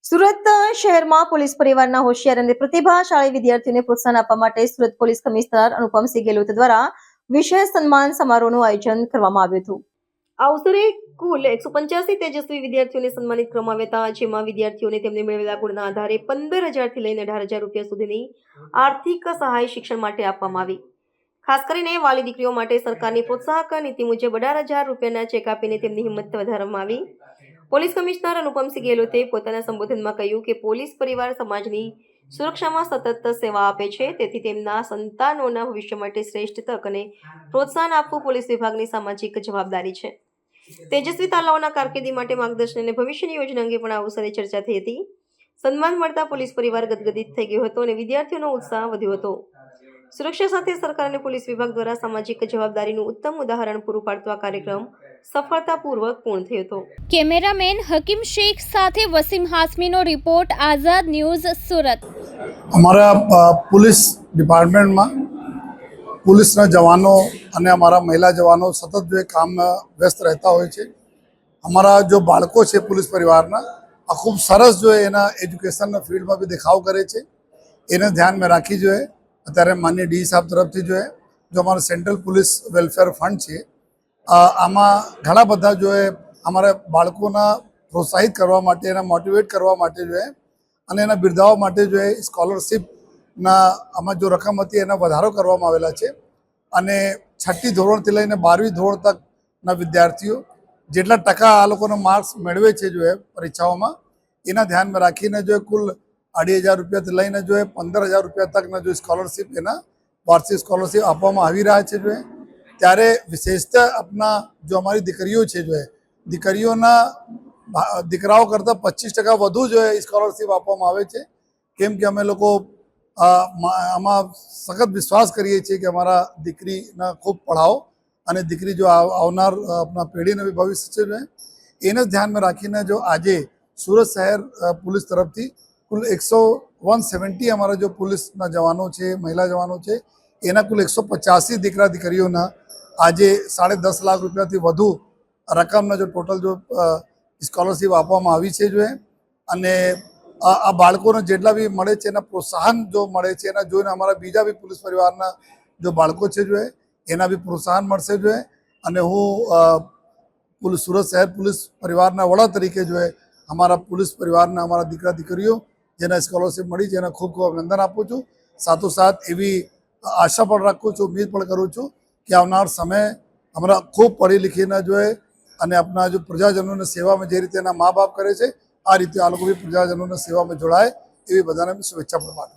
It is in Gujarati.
સુરત શહેરમાં પોલીસ પરિવારના હોશિયાર અને પ્રતિભાશાળી વિદ્યાર્થીઓને પ્રોત્સાહન આપવા માટે સુરત પોલીસ કમિશનર અનુપમસિંહ ગેહલોત દ્વારા વિશેષ સન્માન સમારોહનું આયોજન કરવામાં આવ્યું હતું। આ અવસરે કુલ 185 તેજસ્વી વિદ્યાર્થીઓને સન્માનિત કરવામાં આવ્યા હતા, જેમાં વિદ્યાર્થીઓને તેમને મેળવેલા ગુણના આધારે 15,000 થી લઈને 18,000 રૂપિયા સુધીની આર્થિક સહાય શિક્ષણ માટે આપવામાં આવી। ખાસ કરીને વાલી દીકરીઓ માટે સરકારની પ્રોત્સાહક નીતિ મુજબ 18,000 રૂપિયાના ચેક આપીને તેમની હિંમત વધારવામાં આવી। પોલીસ કમિશનર અનુપમસિંહ ગેહલોતે પોતાના સંબોધનમાં કહ્યું કે પોલીસ પરિવાર સમાજની સુરક્ષામાં સતત સેવા આપે છે, તેથી તેમના સંતાનોના ભવિષ્ય માટે શ્રેષ્ઠ તક અને પ્રોત્સાહન આપવું પોલીસ વિભાગની સામાજિક જવાબદારી છે। તેજસ્વી તાલાઓના કારકિર્દી માટે માર્ગદર્શન અને ભવિષ્યની યોજના અંગે પણ આ અવસરે ચર્ચા થઈ હતી। સન્માન મળતા પોલીસ પરિવાર ગદગદિત થઈ ગયો હતો અને વિદ્યાર્થીઓનો ઉત્સાહ વધ્યો હતો। સુરક્ષા સાથે સરકાર અને પોલીસ વિભાગ દ્વારા સામાજિક જવાબદારીનું ઉત્તમ ઉદાહરણ પૂરું પાડતો આ કાર્યક્રમ સફળતાપૂર્વક પૂર્ણ થયો હતો। કેમેરામેન હકીમ શેખ સાથે વસીમ હાસમીનો રિપોર્ટ, આઝાદ ન્યૂઝ, સુરત। हमारा पुलिस डिपार्टमेंट में पुलिसના જવાનો અને અમારા મહિલા જવાનો સતત જો કામમાં વ્યસ્ત રહેતા હોય છે। અમારા જો બાળકો છે પોલીસ પરિવારના આ ખૂબ સરસ જો એના એજ્યુકેશનના ફિલ્ડમાં બી દેખાવ કરે છે, એને ધ્યાનમાં રાખી જોઈએ। અત્યારે માનનીય ડી સાહેબ તરફથી જો અમારો સેન્ટ્રલ પોલીસ વેલફેર ફંડ છે, આમાં ઘણા બધા જો અમારા બાળકોના પ્રોત્સાહિત કરવા માટે, એના મોટિવેટ કરવા માટે અને એના બિરદાવવા માટે સ્કોલરશિપના આમાં જો રકમ હતી એના વધારો કરવામાં આવેલા છે અને 6ઠ્ઠી ધોરણથી લઈને 12મી ધોરણ તકના વિદ્યાર્થીઓ જેટલા ટકા આ લોકોના માર્ક્સ મેળવે છે પરીક્ષાઓમાં એના ધ્યાનમાં રાખીને કુલ 2,500 રૂપિયાથી લઈને 15,000 રૂપિયા તકના સ્કોલરશિપ એના વાર્ષિક સ્કોલરશિપ આપવામાં આવી રહ્યા છે। ત્યારે વિશેષતા આપના જો અમારી દીકરીઓ છે દીકરીઓના દીકરાઓ કરતાં 25% વધુ સ્કોલરશિપ આપવામાં આવે છે, કેમ કે અમે લોકો આમાં સખત વિશ્વાસ કરીએ છીએ કે અમારા દીકરીના ખૂબ પઢાઓ અને દીકરી જો આવનાર આપણા પેઢીને બી ભવિષ્ય છે એને ધ્યાનમાં રાખીને જો આજે સુરત શહેર પોલીસ તરફથી કુલ 170 અમારા જો પોલીસના જવાનો છે, મહિલા જવાનો છે, એના કુલ 185 દીકરા દીકરીઓના આજે 10.5 લાખ રૂપિયાથી વધુ રકમના જો ટોટલ સ્કોલરશિપ આપવામાં આવી છે અને આ બાળકોને જેટલા બી મળે છે એના પ્રોત્સાહન જો મળે છે એના જોઈને અમારા બીજા બી પોલીસ પરિવારના જો બાળકો છે એના બી પ્રોત્સાહન મળશે અને હું સુરત શહેર પોલીસ પરિવારના વડા તરીકે અમારા પોલીસ પરિવારના અમારા દીકરા દીકરીઓ જેને સ્કોલરશિપ મળી છે એને ખૂબ ખૂબ અભિનંદન આપું છું। સાથોસાથ એવી આશા પણ રાખું છું, ઉમ્મીદ પણ કરું છું કે આવનાર સમય હમણાં ખૂબ પઢી લીખીને અને આપણા જો પ્રજાજનોની સેવામાં જે રીતે એના મા બાપ કરે છે આ રીતે આ લોકો બી પ્રજાજનોની સેવામાં જોડાય એવી બધાને શુભેચ્છા પણ પાઠવું છું।